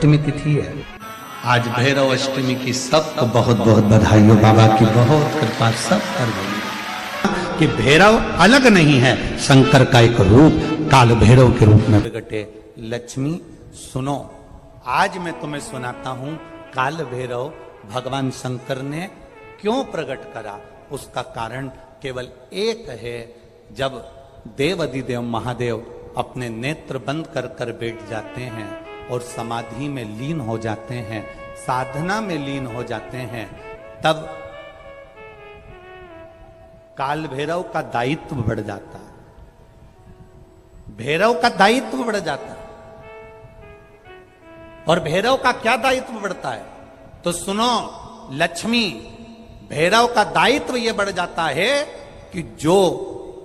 अष्टमी तिथि है। आज भैरव अष्टमी की सबको बहुत बहुत बधाई हो। बाबा की बहुत कृपा सब कर गई कि भैरव अलग नहीं है, शंकर का एक रूप काल भैरव के रूप में प्रगटे। लक्ष्मी सुनो, आज मैं तुम्हें सुनाता हूं काल भैरव भगवान शंकर ने क्यों प्रकट करा। उसका कारण केवल एक है। जब देव अधिदेव महादेव अपने नेत्र बंद कर कर बैठ जाते हैं और समाधि में लीन हो जाते हैं, साधना में लीन हो जाते हैं, तब काल भैरव का दायित्व बढ़ जाता है। भैरव का दायित्व बढ़ जाता है। और भैरव का क्या दायित्व बढ़ता है तो सुनो लक्ष्मी, भैरव का दायित्व यह बढ़ जाता है कि जो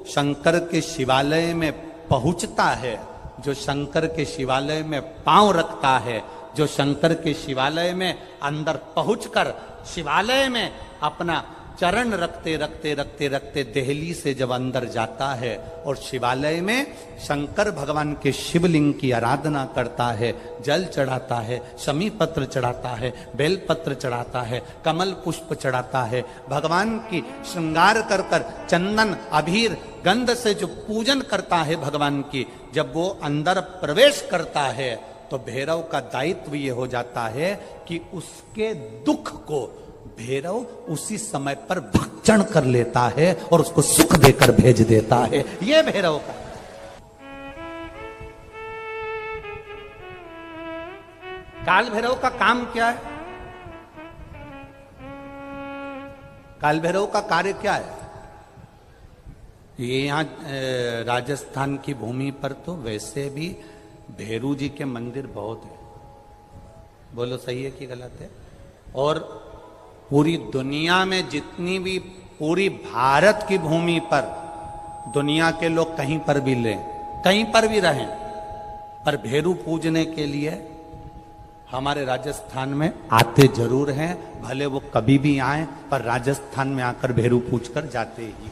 शंकर के शिवालय में पहुंचता है, जो शंकर के शिवालय में पांव रखता है, जो शंकर के शिवालय में अंदर पहुंचकर शिवालय में अपना चरण रखते रखते रखते रखते देहली से जब अंदर जाता है और शिवालय में शंकर भगवान के शिवलिंग की आराधना करता है, जल चढ़ाता है, शमी पत्र चढ़ाता है, बेल पत्र चढ़ाता है, कमल पुष्प चढ़ाता है, भगवान की श्रृंगार कर कर चंदन अबीर गंध से जो पूजन करता है भगवान की, जब वो अंदर प्रवेश करता है तो भैरव का दायित्व ये हो जाता है कि उसके दुख को भैरव उसी समय पर भक्षण कर लेता है और उसको सुख देकर भेज देता है। ये भैरव का काल भैरव का काम क्या है? काल भैरव का कार्य क्या है? ये यहां राजस्थान की भूमि पर तो वैसे भी भैरू जी के मंदिर बहुत है। बोलो सही है कि गलत है? और पूरी दुनिया में जितनी भी, पूरी भारत की भूमि पर दुनिया के लोग कहीं पर भी लें, कहीं पर भी रहें, पर भैरू पूजने के लिए हमारे राजस्थान में आते जरूर हैं। भले वो कभी भी आए पर राजस्थान में आकर भैरू पूज कर जाते ही।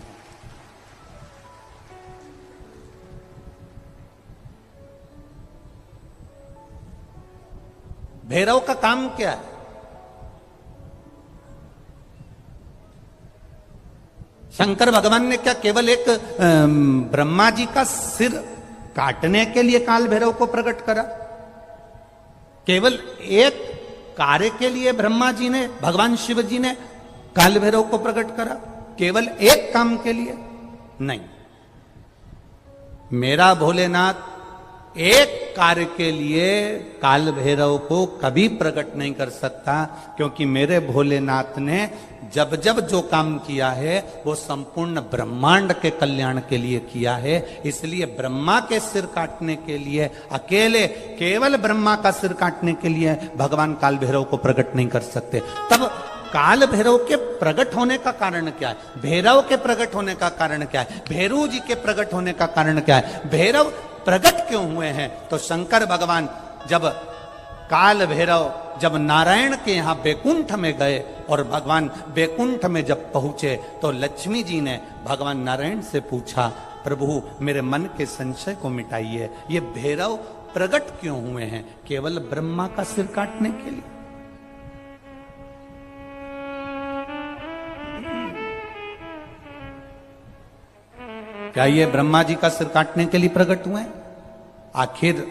भैरव का काम क्या है? शंकर भगवान ने क्या केवल एक ब्रह्मा जी का सिर काटने के लिए काल भैरव को प्रकट करा? केवल एक कार्य के लिए ब्रह्मा जी ने, भगवान शिव जी ने काल भैरव को प्रकट करा? केवल एक काम के लिए नहीं। मेरा भोलेनाथ एक कार्य के लिए काल भैरव को कभी प्रकट नहीं कर सकता, क्योंकि मेरे भोलेनाथ ने जब जब जो काम किया है वो संपूर्ण ब्रह्मांड के कल्याण के लिए किया है। इसलिए ब्रह्मा के सिर काटने के लिए अकेले, केवल ब्रह्मा का सिर काटने के लिए भगवान काल भैरव को प्रकट नहीं कर सकते। तब काल भैरव के प्रकट होने का कारण क्या है? भैरव के प्रकट होने का कारण क्या है? भैरू जी के प्रकट होने का कारण क्या है? भैरव प्रकट क्यों हुए हैं? तो शंकर भगवान जब काल भैरव जब नारायण के यहां बैकुंठ में गए और भगवान बैकुंठ में जब पहुंचे तो लक्ष्मी जी ने भगवान नारायण से पूछा, प्रभु मेरे मन के संशय को मिटाइए, ये भैरव प्रकट क्यों हुए हैं? केवल ब्रह्मा का सिर काटने के लिए? क्या ये ब्रह्मा जी का सिर काटने के लिए प्रकट हुए? आखिर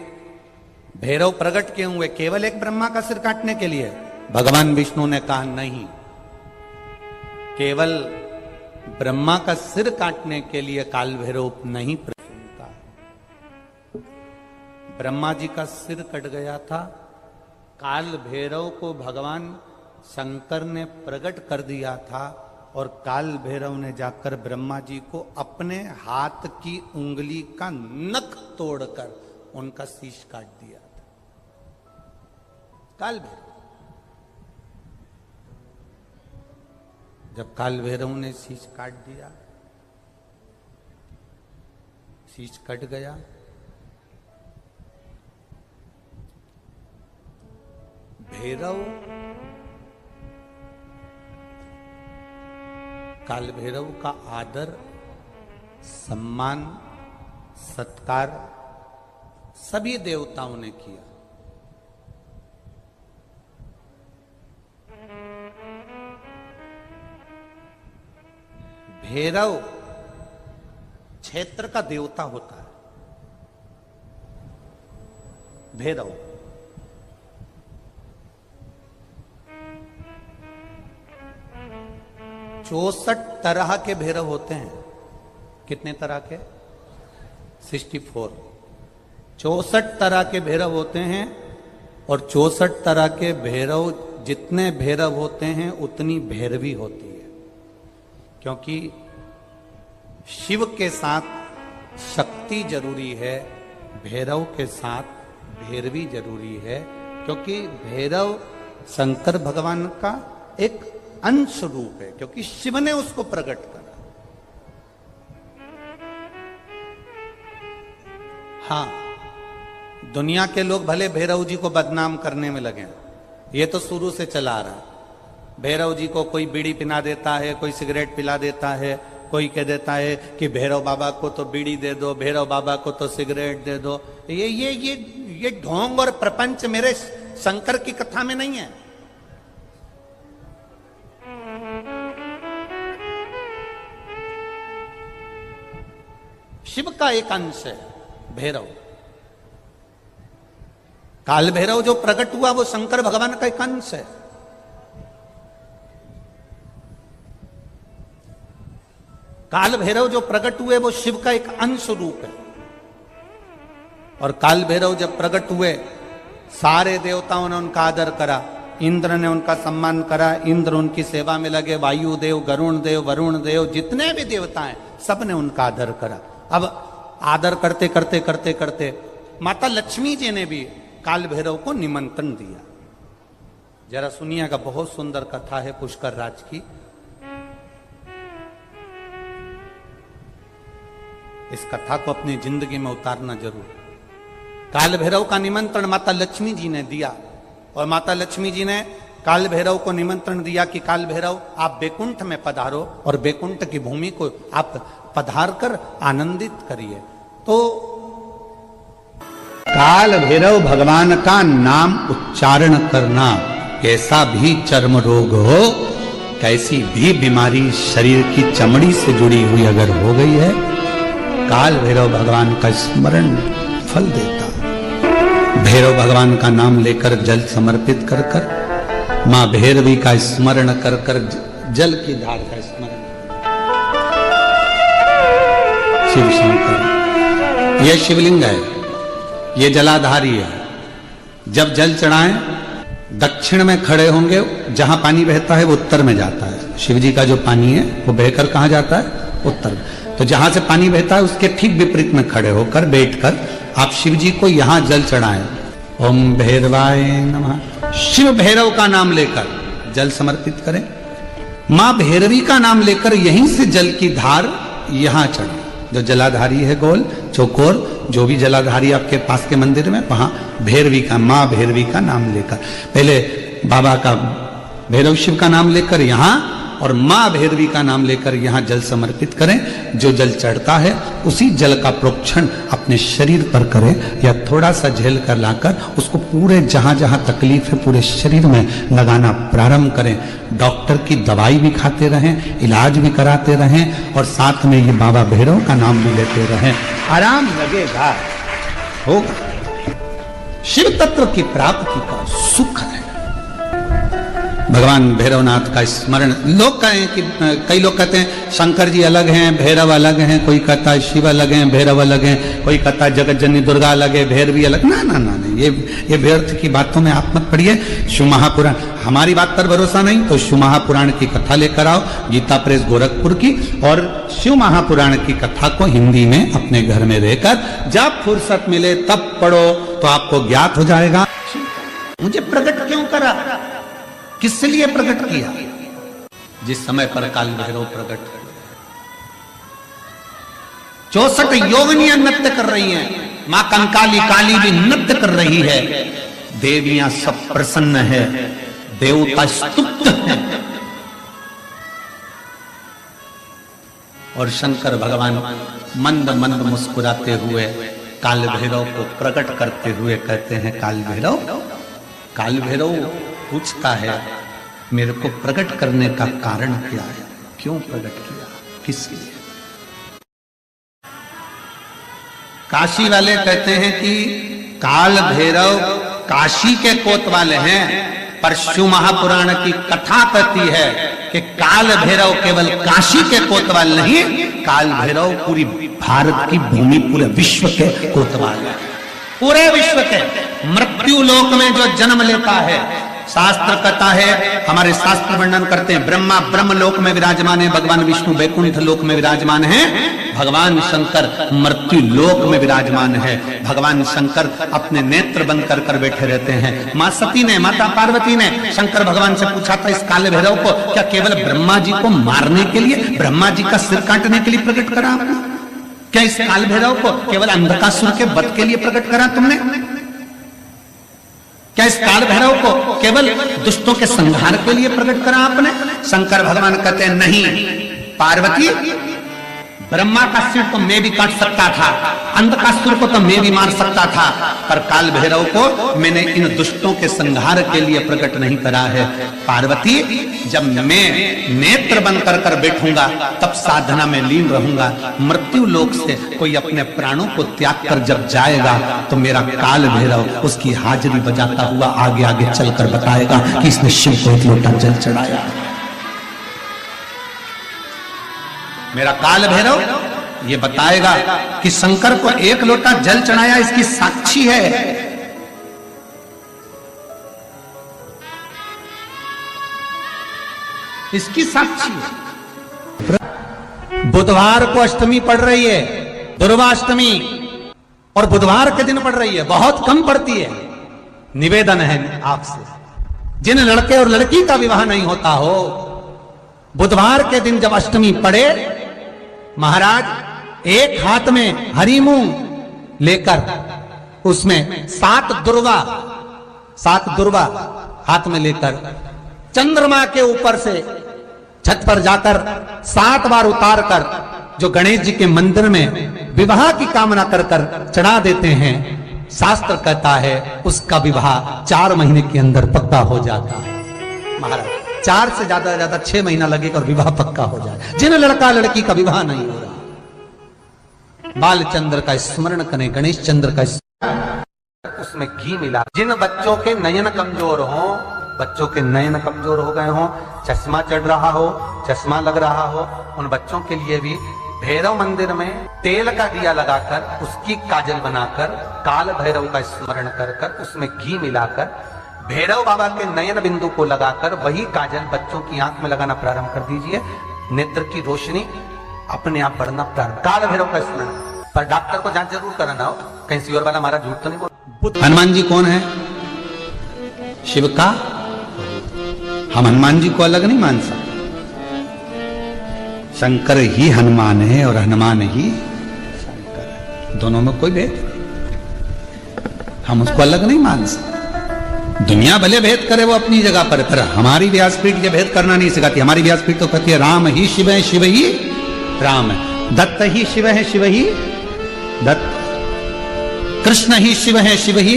भैरव प्रकट क्यों हुए? केवल एक ब्रह्मा का सिर काटने के लिए? भगवान विष्णु ने कहा नहीं, केवल ब्रह्मा का सिर काटने के लिए काल भैरव नहीं प्रकट हुआ। ब्रह्मा जी का सिर कट गया था, काल भैरव को भगवान शंकर ने प्रकट कर दिया था और काल भैरव ने जाकर ब्रह्मा जी को अपने हाथ की उंगली का नख तोड़कर उनका शीश काट दिया था। काल भैरव, जब काल भैरव ने शीश काट दिया, शीश कट गया, भैरव काल भैरव का आदर, सम्मान, सत्कार सभी देवताओं ने किया। भैरव क्षेत्र का देवता होता है। भैरव 64 तरह के भैरव होते हैं। कितने तरह के? 64। 64 तरह के भैरव होते हैं और 64 तरह के भैरव, जितने भैरव होते हैं उतनी भैरवी होती है, क्योंकि शिव के साथ शक्ति जरूरी है, भैरव के साथ भैरवी जरूरी है, क्योंकि भैरव शंकर भगवान का एक अंश रूप है, क्योंकि शिव ने उसको प्रकट करा। हाँ, दुनिया के लोग भले भैरव जी को बदनाम करने में लगे, ये तो शुरू से चला आ रहा है। भैरव जी को कोई बीड़ी पिला देता है, कोई सिगरेट पिला देता है, कोई कह देता है कि भैरव बाबा को तो बीड़ी दे दो, भैरव बाबा को तो सिगरेट दे दो। ये ढोंग और प्रपंच मेरे शंकर की कथा में नहीं है। शिव का एक अंश है भैरव। काल भैरव जो प्रकट हुआ वो शंकर भगवान का एक अंश है। काल भैरव जो प्रकट हुए वो शिव का एक अंश रूप है। और काल भैरव जब प्रकट हुए, सारे देवताओं ने उनका आदर करा, इंद्र ने उनका सम्मान करा, इंद्र उनकी सेवा में लगे, वायु देव, गरुण देव, वरुण देव, जितने भी देवता हैं सब ने उनका आदर करा। अब आदर करते करते करते करते माता लक्ष्मी जी ने भी काल भैरव को निमंत्रण दिया। जरा सुनिएगा, बहुत सुंदर कथा है पुष्कर राज की। इस कथा को अपनी जिंदगी में उतारना जरूर। काल भैरव का निमंत्रण माता लक्ष्मी जी ने दिया, और माता लक्ष्मी जी ने काल भैरव को निमंत्रण दिया कि काल भैरव आप बैकुंठ में पधारो और बैकुंठ की भूमि को आप पधार कर आनंदित करिए। तो काल भैरव भगवान का नाम उच्चारण करना, कैसा भी चर्म रोग हो, कैसी भी बीमारी शरीर की चमड़ी से जुड़ी हुई अगर हो गई है, काल भैरव भगवान का स्मरण फल देता। भैरव भगवान का नाम लेकर जल समर्पित कर कर, मां भैरवी का स्मरण कर कर जल की धार का स्मरण। शिव शंकर, यह शिवलिंग है, ये जलाधारी है। जब जल चढ़ाएं, दक्षिण में खड़े होंगे, जहां पानी बहता है वो उत्तर में जाता है। शिव जी का जो पानी है वो बहकर कहां जाता है? उत्तर में। तो जहां से पानी बहता है उसके ठीक विपरीत में खड़े होकर, बैठकर आप शिव जी को यहां जल चढ़ाएं। ओम भैरवाय नमः। शिव भैरव का नाम लेकर जल समर्पित करें। मां भैरवी का नाम लेकर यहीं से जल की धार यहां चढ़े। जो जलाधारी है गोल चौकोर, जो भी जलाधारी आपके पास के मंदिर में, वहां भैरवी का, मां भैरवी का नाम लेकर, पहले बाबा का भैरव शिव का नाम लेकर यहां, और मां भैरवी का नाम लेकर यहां जल समर्पित करें। जो जल चढ़ता है उसी जल का प्रोक्षण अपने शरीर पर करें, या थोड़ा सा झेल कर लाकर उसको पूरे जहां जहां तकलीफ है पूरे शरीर में लगाना प्रारंभ करें। डॉक्टर की दवाई भी खाते रहें, इलाज भी कराते रहें, और साथ में ये बाबा भैरव का नाम भी लेते रहें। आराम लगेगा, होगा। शिव तत्व की प्राप्ति का सुख है। भगवान भैरवनाथ का स्मरण। लोग कहें कि कई लोग कहते हैं शंकर जी अलग हैं, भैरव अलग हैं, कोई कहता है शिव अलग हैं, भैरव अलग हैं, कोई कहता है जगत जननी दुर्गा अलग है, भैरवी अलग। ना ना ना, ये व्यर्थ की बातों में आप मत पड़िए। शिव महापुराण, हमारी बात पर भरोसा नहीं तो शिव महापुराण की कथा लेकर आओ, गीता प्रेस गोरखपुर की, और शिव महापुराण की कथा को हिंदी में अपने घर में रहकर जब फुर्सत मिले तब पढ़ो, तो आपको ज्ञात हो जाएगा मुझे प्रकट क्यों करा, किस लिए प्रकट किया। जिस समय पर काल भैरव प्रकट हुए, 64 योगिनियां नृत्य कर रही हैं, मां कंकाली काली भी नृत्य कर रही है, देवियां सब प्रसन्न है, देवता स्तुत है, और शंकर भगवान मंद मंद मुस्कुराते हुए काल भैरव को प्रकट करते हुए कहते हैं, काल भैरव पूछता है मेरे को प्रकट करने का कारण क्या है, क्यों प्रकट किया, किसके लिए? काशी वाले कहते हैं कि काल भैरव काशी के कोतवाले हैं, पर शिव महापुराण की कथा कहती है कि काल भैरव केवल काशी के कोतवाल नहीं, काल भैरव पूरी भारत की भूमि, पूरे विश्व के कोतवाल है। पूरे विश्व के मृत्यु लोक में जो जन्म लेता है, शास्त्र कहता है, हमारे शास्त्र वर्णन करते हैं, ब्रह्मा ब्रह्म लोक में विराजमान है, भगवान विष्णु वैकुंठ लोक में विराजमान है, भगवान शंकर मृत्यु लोक में विराजमान है। भगवान शंकर अपने नेत्र बंद कर कर बैठे रहते हैं। मां सती ने, माता पार्वती ने शंकर भगवान से पूछा था, इस काल भैरव को क्या केवल ब्रह्मा जी को मारने के लिए, ब्रह्मा जी का सिर काटने के लिए प्रकट करा आपने? क्या इस काल भैरव को केवल अंधकासुर के वध के लिए प्रकट करा तुमने? क्या इस काल भैरव को केवल दुष्टों के संहार के लिए प्रकट करा आपने? शंकर भगवान कहते हैं, नहीं पार्वती, ब्रह्मा का सिर तो मैं भी काट सकता था, अंधकासुर को तो मैं भी मार सकता था, पर काल भैरव को मैंने इन दुष्टों के संहार के लिए प्रकट नहीं करा है। पार्वती, जब मैं नेत्र बंद कर कर बैठूंगा तब साधना में लीन रहूंगा। मृत्यु लोक से कोई अपने प्राणों को त्याग कर जब जाएगा तो मेरा काल भैरव उसकी हाजिरी बजाता हुआ आगे आगे चलकर बताएगा कि इसने शिव को एक लोटा जल चढ़ाया। मेरा काल भैरव ये बताएगा कि शंकर को एक लोटा जल चढ़ाया, इसकी साक्षी है। इसकी साक्षी है। बुधवार को अष्टमी पड़ रही है, दुर्वाष्टमी, और बुधवार के दिन पड़ रही है, बहुत कम पड़ती है। निवेदन है आपसे, जिन लड़के और लड़की का विवाह नहीं होता हो, बुधवार के दिन जब अष्टमी पड़े, महाराज एक हाथ में हरी मूंग लेकर उसमें 7 दुर्वा हाथ में लेकर चंद्रमा के ऊपर से छत पर जाकर 7 बार उतार कर जो गणेश जी के मंदिर में विवाह की कामना कर कर चढ़ा देते हैं, शास्त्र कहता है उसका विवाह 4 महीने के अंदर पक्का हो जाता है। महाराज 4 से ज्यादा 6 महीना लगेगा और विवाह पक्का हो जाए। जिन लड़का लड़की का विवाह नहीं हो रहा, बालचंद्र का स्मरण करें, गणेश चंद्र का उसमें घी मिला। जिन बच्चों के नयन कमजोर हो, बच्चों के नयन कमजोर हो गए हो, चश्मा चढ़ रहा हो, चश्मा लग रहा हो, उन बच्चों के लिए भी भैरव मंदिर में तेल का दिया लगाकर उसकी काजल बनाकर काल भैरव का स्मरण कर कर उसमें घी मिलाकर भैरव बाबा के नयन बिंदु को लगाकर वही काजल बच्चों की आंख में लगाना प्रारंभ कर दीजिए। नेत्र की रोशनी अपने आप बढ़ना प्रारंभ। काल भैरव का स्मरण, पर डॉक्टर को जांच जरूर कराना हो, कहीं सियोर वाला हमारा झूठ तो नहीं बोल। हनुमान जी कौन है? शिव का। हम हनुमान जी को अलग नहीं मान सकते। शंकर ही हनुमान है और हनुमान ही शंकर है, दोनों में कोई भेद नहीं। हम उसको अलग नहीं मान सकते। दुनिया भले भेद करे वो अपनी जगह पर हमारी व्यासपीठ ये भेद करना नहीं सिखाती। हमारी व्यासपीठ तो कहती है राम ही शिव है, शिव ही राम है, दत्त ही शिव है, शिव ही दत्त, कृष्ण ही शिव है, शिव ही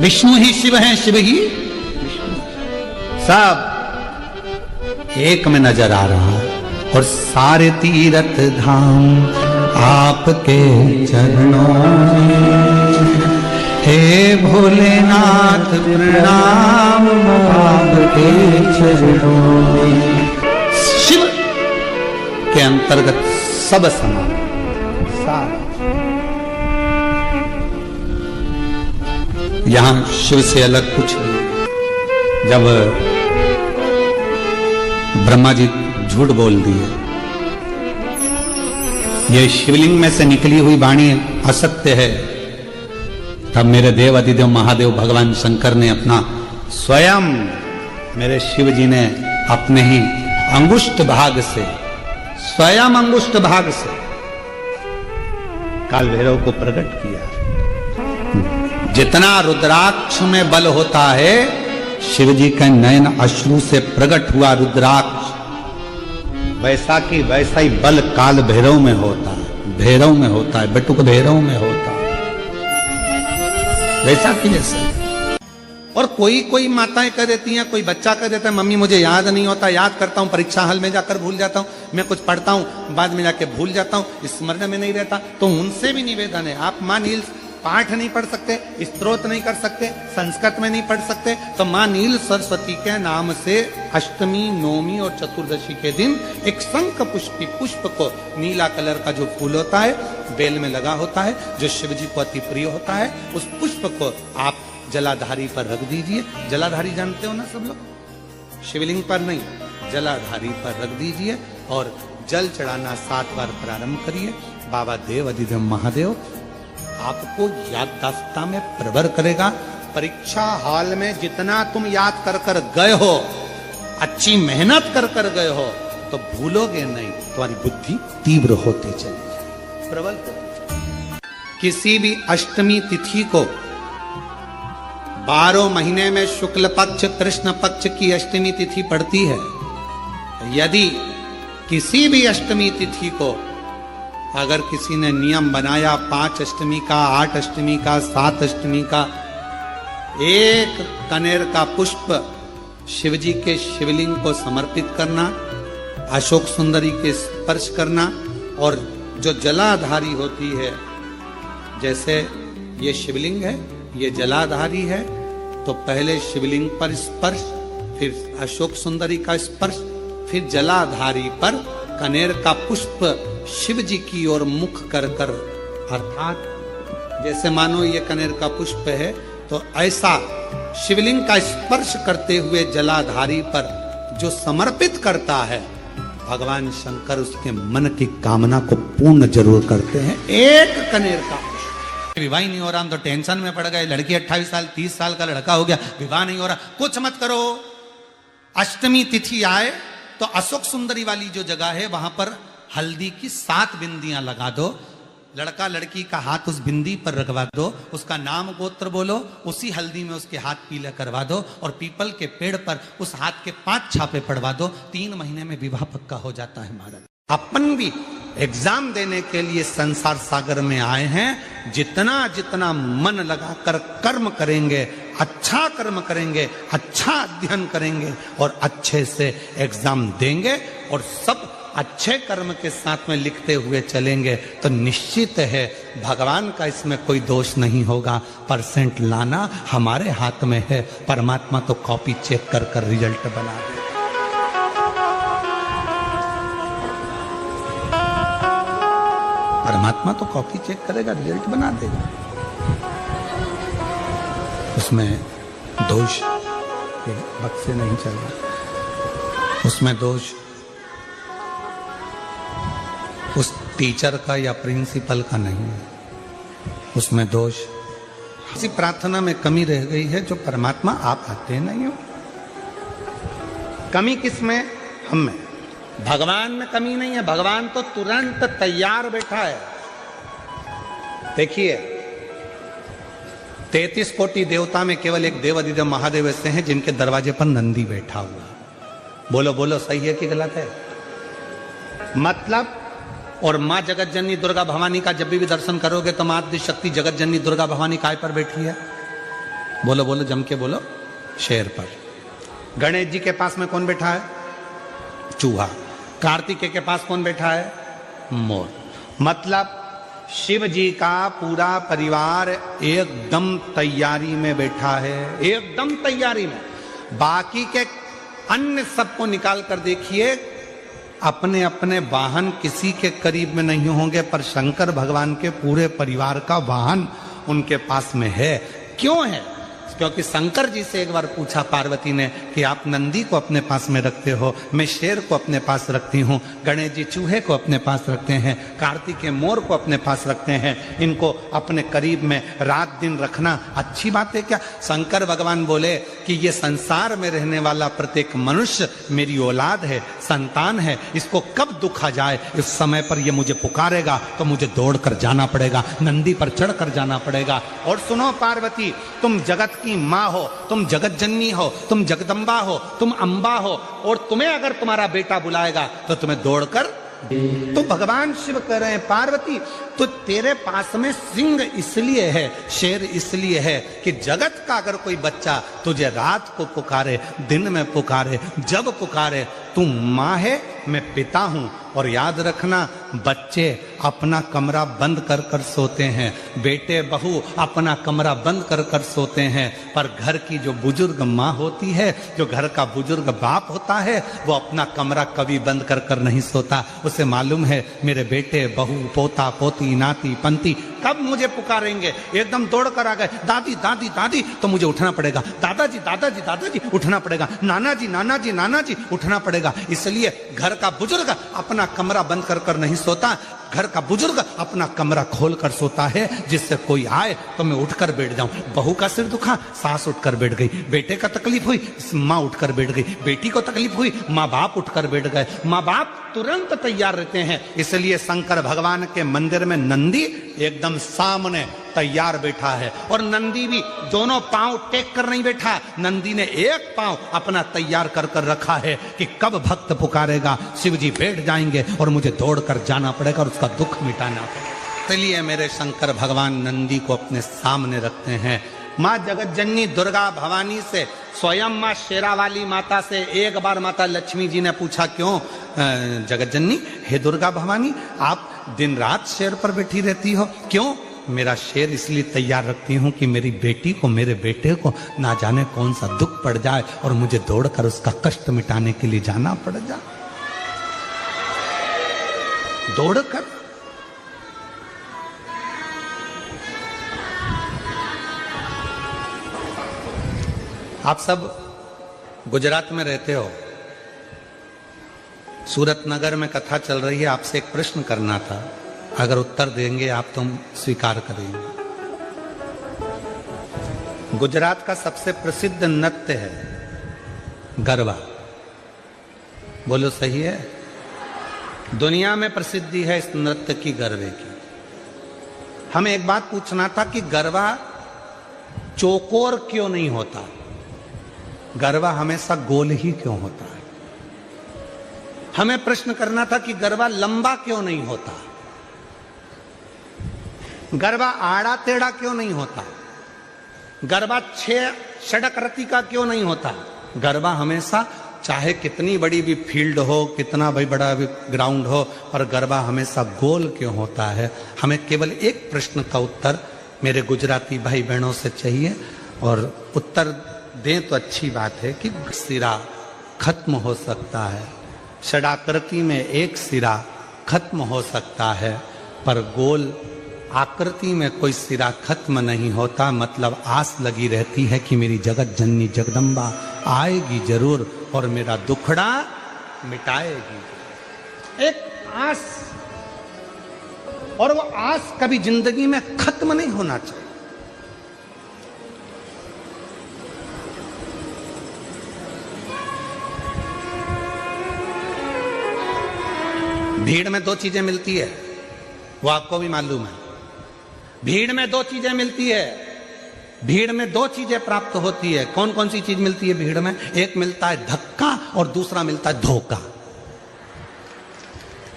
विष्णु ही शिव है, शिव ही विष्णु, सब एक में नजर आ रहा है। और सारे तीर्थ धाम आपके चरणों में, हे भोलेनाथ प्रणाम आपके चरणों में। शिव के अंतर्गत सब समान, यहां शिव से अलग कुछ नहीं। जब ब्रह्मा जी झूठ बोल दिए, ये शिवलिंग में से निकली हुई वाणी असत्य है, तब मेरे देव अधिदेव महादेव भगवान शंकर ने अपना स्वयं, मेरे शिव जी ने अपने ही अंगुष्ठ भाग से, स्वयं अंगुष्ठ भाग से काल भैरव को प्रकट किया। जितना रुद्राक्ष में बल होता है, शिव जी के नयन अश्रु से प्रकट हुआ रुद्राक्ष, वैसा की वैसा ही बल काल भैरव में होता है, भैरव में होता है, बटुक भैरव में होता है, वैसा की वैसा। और कोई कोई माताएं कह देती हैं, कोई बच्चा कह देता है मम्मी मुझे याद नहीं होता, याद करता हूं परीक्षा हॉल में जाकर भूल जाता हूं, मैं कुछ पढ़ता हूं बाद में जाके भूल जाता हूं, स्मरण में नहीं रहता। तो उनसे भी निवेदन है, आप मां नील पाठ नहीं पढ़ सकते, स्तोत्र नहीं कर सकते, संस्कृत में नहीं पढ़ सकते, तो मां नील सरस्वती के नाम से अष्टमी, नवमी और चतुर्दशी के दिन एक शंख पुष्पी पुष्प को, नीला कलर का जो फूल होता है बेल में लगा होता है, जो शिव जी को अति प्रिय होता है, उस पुष्प को आप जलाधारी पर रख दीजिए। जलाधारी जानते हो ना सब लोग, शिवलिंग पर नहीं, जलाधारी पर रख दीजिए और जल चढ़ाना 7 बार प्रारंभ करिए। बाबा देव अधिदेव महादेव आपको याददाश्तता में प्रवर करेगा। परीक्षा हॉल में जितना तुम याद कर कर गए हो, अच्छी मेहनत कर कर गए हो, तो भूलोगे नहीं, तुम्हारी बुद्धि तीव्र होती चली जाए, प्रबल होती चली। किसी भी अष्टमी तिथि को 12 महीने में शुक्ल पक्ष कृष्ण पक्ष की अष्टमी तिथि पड़ती है। यदि किसी भी अष्टमी तिथि को अगर किसी ने नियम बनाया 5 अष्टमी का, 8 अष्टमी का, 7 अष्टमी का, एक कनेर का पुष्प शिवजी के शिवलिंग को समर्पित करना, अशोक सुंदरी के स्पर्श करना, और जो जलाधारी होती है, जैसे ये शिवलिंग है, ये जलाधारी है, तो पहले शिवलिंग पर स्पर्श, फिर अशोक सुंदरी का स्पर्श, फिर जलाधारी पर कनेर का पुष्प शिव जी की ओर मुख कर कर, अर्थात जैसे मानो ये कनेर का पुष्प है, तो ऐसा शिवलिंग का स्पर्श करते हुए जलाधारी पर जो समर्पित करता है, भगवान शंकर उसके मन की कामना को पूर्ण जरूर करते हैं। एक कनेर का पुष्प। विवाह नहीं हो रहा, हम तो टेंशन में पड़ गए, लड़की 28 साल 30 साल का लड़का हो गया, विवाह नहीं हो रहा, कुछ मत करो। अष्टमी तिथि आए तो अशोक सुंदरी वाली जो जगह है वहां पर हल्दी की 7 बिंदियां लगा दो, लड़का लड़की का हाथ उस बिंदी पर रखवा दो, उसका नाम गोत्र बोलो, उसी हल्दी में उसके हाथ पीला करवा दो, और पीपल के पेड़ पर उस हाथ के 5 छापे पड़वा दो। 3 महीने में विवाह पक्का हो जाता है महाराज। अपन भी एग्जाम देने के लिए संसार सागर में आए हैं, जितना जितना मन लगाकर कर्म करेंगे, अच्छा कर्म करेंगे, अच्छा अध्ययन करेंगे और अच्छे से एग्जाम देंगे और सब अच्छे कर्म के साथ में लिखते हुए चलेंगे, तो निश्चित है भगवान का इसमें कोई दोष नहीं होगा। परसेंट लाना हमारे हाथ में है, परमात्मा तो कॉपी चेक कर कर रिजल्ट बना दे। परमात्मा तो कॉपी चेक करेगा, रिजल्ट बना देगा, उसमें दोष वक्त से नहीं चल रहा, उसमें दोष उस टीचर का या प्रिंसिपल का नहीं है, उसमें दोष किसी प्रार्थना में कमी रह गई है जो परमात्मा आप आते नहीं हो। कमी किसमें? हम में। भगवान में कमी नहीं है, भगवान तो तुरंत तैयार बैठा है। देखिए 33 कोटि देवता में केवल एक देव अधिदेव महादेव ऐसे हैं जिनके दरवाजे पर नंदी बैठा हुआ। बोलो बोलो, सही है कि गलत है? मतलब, और मां जगत जननी दुर्गा भवानी का जब भी दर्शन करोगे तो मां आदि शक्ति जगत जननी दुर्गा भवानी काय पर बैठी है? बोलो बोलो, जम के बोलो, शेर पर। गणेश जी के पास में कौन बैठा है? चूहा। कार्तिकेय के पास कौन बैठा है? मोर। मतलब शिव जी का पूरा परिवार एकदम तैयारी में बैठा है, एकदम तैयारी में। बाकी के अन्य सबको निकाल कर देखिए, अपने अपने वाहन किसी के करीब में नहीं होंगे, पर शंकर भगवान के पूरे परिवार का वाहन उनके पास में है। क्यों है? क्योंकि शंकर जी से एक बार पूछा पार्वती ने कि आप नंदी को अपने पास में रखते हो, मैं शेर को अपने पास रखती हूँ, गणेश जी चूहे को अपने पास रखते हैं, कार्तिकेय मोर को अपने पास रखते हैं, इनको अपने करीब में रात दिन रखना अच्छी बात है क्या? शंकर भगवान बोले कि ये संसार में रहने वाला प्रत्येक मनुष्य मेरी औलाद है, संतान है, इसको कब दुख आ जाए इस समय पर ये मुझे पुकारेगा तो मुझे दौड़ कर जाना पड़ेगा, नंदी पर चढ़ कर जाना पड़ेगा। और सुनो पार्वती, तुम जगत की माँ हो, तुम जगत जननी हो, तुम जगदम्बा हो, तुम अम्बा हो, और तुम्हें अगर तुम्हारा बेटा बुलाएगा तो तुम्हें दौड़कर। तो भगवान शिव कह रहे हैं पार्वती, तो तेरे पास में सिंह इसलिए है, शेर इसलिए है कि जगत का अगर कोई बच्चा तुझे रात को पुकारे, दिन में पुकारे, जब पुकारे। तू माँ है, मैं पिता हूं। और याद रखना, बच्चे अपना कमरा बंद कर कर सोते हैं, बेटे बहू अपना कमरा बंद कर कर सोते हैं, पर घर की जो बुजुर्ग माँ होती है, जो घर का बुजुर्ग बाप होता है, वो अपना कमरा कभी बंद कर कर नहीं सोता। उसे मालूम है मेरे बेटे बहू पोता पोती नाती पंती कब मुझे पुकारेंगे। एकदम दौड़ कर आ गए, दादी दादी दादी, तो मुझे उठना पड़ेगा, दादाजी दादाजी दादाजी उठना पड़ेगा, नाना जी नाना जी नाना जी उठना पड़ेगा। इसलिए घर का बुजुर्ग अपना कमरा बंद कर कर नहीं सोता, घर का बुजुर्ग अपना कमरा खोल कर सोता है, जिससे कोई आए तो मैं उठकर बैठ जाऊं। बहू का सिर दुखा, सास उठकर बैठ गई, बेटे का तकलीफ हुई, माँ उठकर बैठ गई, बेटी को तकलीफ हुई, माँ बाप उठकर बैठ गए। माँ बाप तुरंत तैयार रहते हैं। इसलिए शंकर भगवान के मंदिर में नंदी एकदम सामने तैयार बैठा है, और नंदी भी दोनों पांव टेक कर नहीं बैठा, नंदी ने एक पांव अपना तैयार कर कर रखा है कि कब भक्त पुकारेगा शिव जी बैठ जाएंगे और मुझे दौड़ कर जाना पड़ेगा और उसका दुख मिटाना पड़ेगा। इसलिए मेरे शंकर भगवान नंदी को अपने सामने रखते हैं। माँ जगत जननी दुर्गा भवानी से, स्वयं माँ शेरावाली माता से एक बार माता लक्ष्मी जी ने पूछा, क्यों जगत जननी, हे दुर्गा भवानी, आप दिन रात शेर पर बैठी रहती हो, क्यों? मेरा शेर इसलिए तैयार रखती हूं कि मेरी बेटी को, मेरे बेटे को ना जाने कौन सा दुख पड़ जाए और मुझे दौड़कर उसका कष्ट मिटाने के लिए जाना पड़ जाए। दौड़कर आप सब गुजरात में रहते हो, सूरत नगर में कथा चल रही है, आपसे एक प्रश्न करना था, अगर उत्तर देंगे आप तो स्वीकार करेंगे। गुजरात का सबसे प्रसिद्ध नृत्य है गरबा, बोलो सही है? दुनिया में प्रसिद्धि है इस नृत्य की, गरबे की। हमें एक बात पूछना था कि गरबा चौकोर क्यों नहीं होता, गरबा हमेशा गोल ही क्यों होता है? हमें प्रश्न करना था कि गरबा लंबा क्यों नहीं होता, गरबा आड़ा टेढ़ा क्यों नहीं होता, गरबा छह षडक्रति का क्यों नहीं होता। गरबा हमेशा, चाहे कितनी बड़ी भी फील्ड हो, कितना भी बड़ा भी ग्राउंड हो, पर गरबा हमेशा गोल क्यों होता है? हमें केवल एक प्रश्न का उत्तर मेरे गुजराती भाई बहनों से चाहिए, और उत्तर दें तो अच्छी बात है कि सिरा खत्म हो सकता है, षडाकृति में एक सिरा खत्म हो सकता है, पर गोल आकृति में कोई सिरा खत्म नहीं होता। मतलब आस लगी रहती है कि मेरी जगत जननी जगदम्बा आएगी जरूर और मेरा दुखड़ा मिटाएगी। एक आस, और वो आस कभी जिंदगी में खत्म नहीं होना चाहिए। भीड़ में दो चीजें मिलती है, वो आपको भी मालूम है। भीड़ में दो चीजें मिलती है, भीड़ में दो चीजें प्राप्त होती है। कौन कौन सी चीज मिलती है भीड़ में? एक मिलता है धक्का और दूसरा मिलता है धोखा।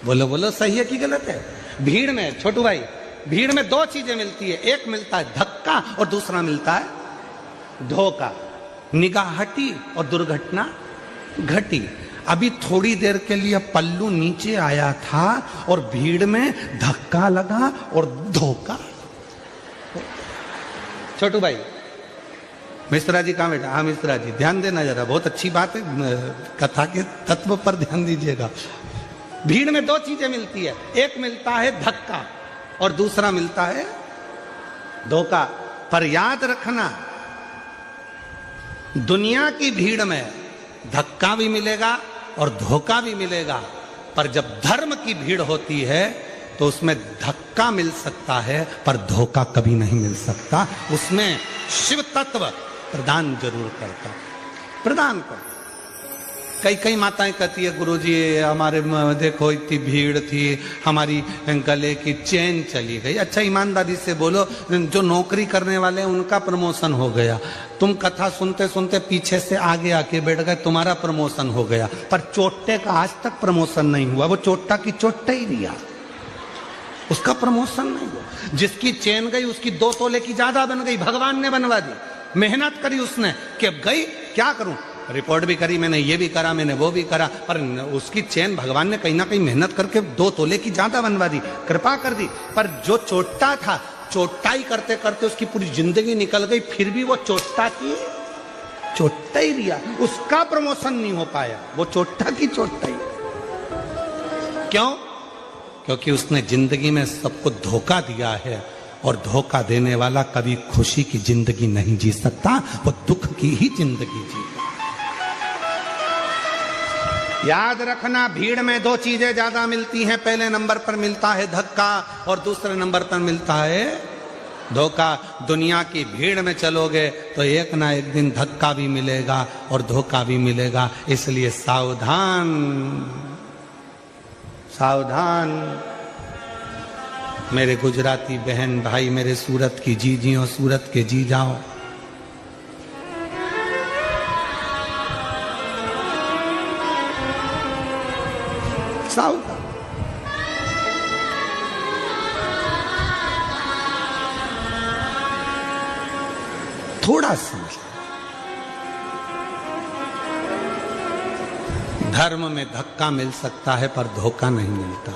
बोलो बोलो, सही है कि गलत है? भीड़ में, छोटू भाई, भीड़ में दो चीजें मिलती है, एक मिलता है धक्का और दूसरा मिलता है धोखा। निगाह हटी और दुर्घटना घटी। अभी थोड़ी देर के लिए पल्लू नीचे आया था और भीड़ में धक्का लगा और धोखा। छोटू भाई, मिश्रा जी कहाँ बैठा? हाँ मिश्रा जी, ध्यान देना जरा, बहुत अच्छी बात है, कथा के तत्व पर ध्यान दीजिएगा। भीड़ में दो चीजें मिलती है, एक मिलता है धक्का और दूसरा मिलता है धोखा। पर याद रखना, दुनिया की भीड़ में धक्का भी मिलेगा और धोखा भी मिलेगा, पर जब धर्म की भीड़ होती है तो उसमें धक्का मिल सकता है पर धोखा कभी नहीं मिल सकता। उसमें शिव तत्व प्रदान जरूर करता, प्रदान कर। कई कई माताएं कहती है, गुरुजी हमारे देखो इतनी भीड़ थी, हमारी गले की चेन चली गई। अच्छा ईमानदारी से बोलो, जो नौकरी करने वाले हैं उनका प्रमोशन हो गया, तुम कथा सुनते सुनते पीछे से आगे आके बैठ गए, तुम्हारा प्रमोशन हो गया, पर चोटे का आज तक प्रमोशन नहीं हुआ। वो चोटा की चोटे ही लिया, उसका प्रमोशन नहीं हुआ। जिसकी चेन गई उसकी 2 तोले की ज्यादा बन गई, भगवान ने बनवा दी। मेहनत करी उसने कि अब गई क्या करूं, रिपोर्ट भी करी मैंने, ये भी करा मैंने, वो भी करा, पर उसकी चेन भगवान ने कहीं ना कहीं मेहनत करके 2 तोले की ज्यादा बनवा दी, कृपा कर दी। पर जो चोट्टा था, चोट्टाई करते करते उसकी पूरी जिंदगी निकल गई, फिर भी वो चोट्टा की चोट्टा ही रिया, उसका प्रमोशन नहीं हो पाया, वो चोट्टा की चोट्टा ही। क्यों? क्योंकि उसने जिंदगी में सबको धोखा दिया है, और धोखा देने वाला कभी खुशी की जिंदगी नहीं जी सकता, वो दुख की ही जिंदगी जी। याद रखना, भीड़ में 2 चीजें ज्यादा मिलती हैं। पहले नंबर पर मिलता है धक्का, और दूसरे नंबर पर मिलता है धोखा। दुनिया की भीड़ में चलोगे तो एक ना एक दिन धक्का भी मिलेगा और धोखा भी मिलेगा, इसलिए सावधान सावधान। मेरे गुजराती बहन भाई, मेरे सूरत की जीजियों, सूरत के जी जाओ, सावधान। थोड़ा समझ, धर्म में धक्का मिल सकता है पर धोखा नहीं मिलता।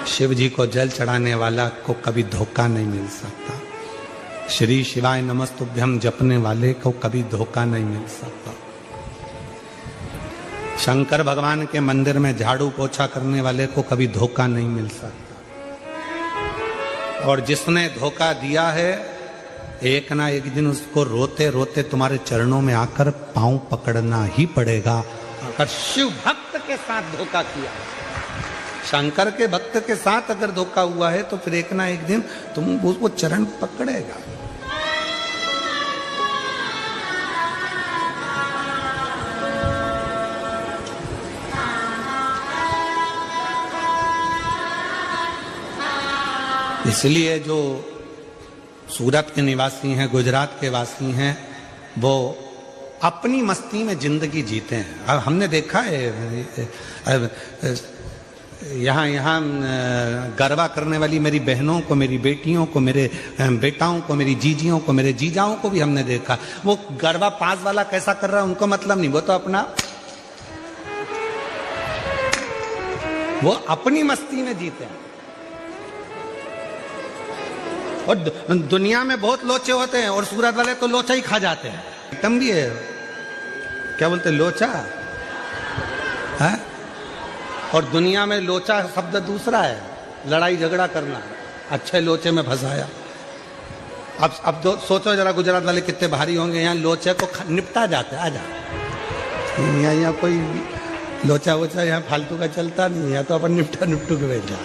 शिव जी को जल चढ़ाने वाला को कभी धोखा नहीं मिल सकता। श्री शिवाय नमस्तुभ्यम जपने वाले को कभी धोखा नहीं मिल सकता। शंकर भगवान के मंदिर में झाड़ू पोछा करने वाले को कभी धोखा नहीं मिल सकता। और जिसने धोखा दिया है, एक ना एक दिन उसको रोते रोते तुम्हारे चरणों में आकर पांव पकड़ना ही पड़ेगा। अगर शिव भक्त के साथ धोखा किया, शंकर के भक्त के साथ अगर धोखा हुआ है, तो फिर एक ना एक दिन तुम उसको चरण पकड़ेगा। इसलिए जो सूरत के निवासी हैं, गुजरात के वासी हैं, वो अपनी मस्ती में जिंदगी जीते हैं। अब हमने देखा है यहाँ गरबा करने वाली मेरी बहनों को, मेरी बेटियों को, मेरे बेटाओं को, मेरी जीजियों को, मेरे जीजाओं को भी हमने देखा। वो गरबा पास वाला कैसा कर रहा है उनको मतलब नहीं, वो तो वो अपनी मस्ती में जीते हैं। और दुनिया में बहुत लोचे होते हैं, और सूरत वाले तो लोचा ही खा जाते हैं। एकदम भी है, क्या बोलते, लोचा है। और दुनिया में लोचा शब्द दूसरा है, लड़ाई झगड़ा करना। अच्छे लोचे में फंसाया। अब तो सोचो जरा, गुजरात वाले कितने भारी होंगे। यहाँ लोचे को निपटा जाते हैं। आजा, यहाँ कोई लोचा वोचा यहाँ फालतू का चलता नहीं है, तो अपन निपटू के बैठा।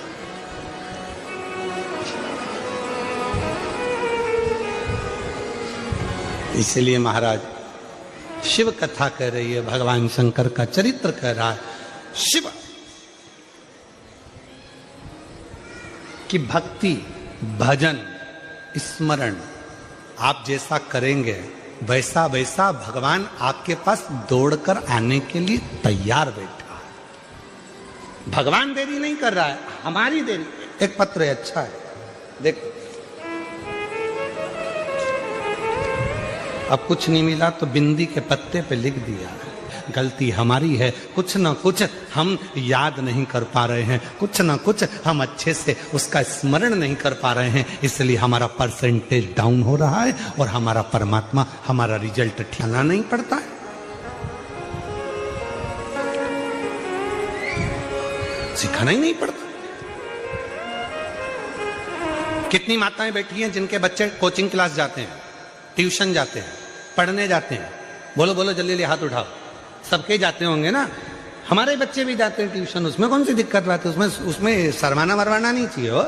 इसलिए महाराज शिव कथा कह रही है, भगवान शंकर का चरित्र कह रहा है। शिव की भक्ति, भजन, स्मरण आप जैसा करेंगे, वैसा वैसा भगवान आपके पास दौड़कर आने के लिए तैयार बैठा है। भगवान देरी नहीं कर रहा है, हमारी देरी। एक पत्र है, अच्छा है, देखो। अब कुछ नहीं मिला तो बिंदी के पत्ते पे लिख दिया, गलती हमारी है, कुछ ना कुछ हम याद नहीं कर पा रहे हैं, कुछ ना कुछ हम अच्छे से उसका स्मरण नहीं कर पा रहे हैं, इसलिए हमारा परसेंटेज डाउन हो रहा है और हमारा परमात्मा, हमारा रिजल्ट ठिकाना नहीं पड़ता है। सिखाना ही नहीं पड़ता। कितनी माताएं बैठी हैं जिनके बच्चे कोचिंग क्लास जाते हैं, ट्यूशन जाते हैं, पढ़ने जाते हैं। बोलो बोलो जल्दी जल्दी हाथ उठाओ। सबके जाते होंगे ना, हमारे बच्चे भी जाते हैं ट्यूशन, उसमें कौन सी दिक्कत बात है? उसमें शर्माना मरवाना नहीं चाहिए हो।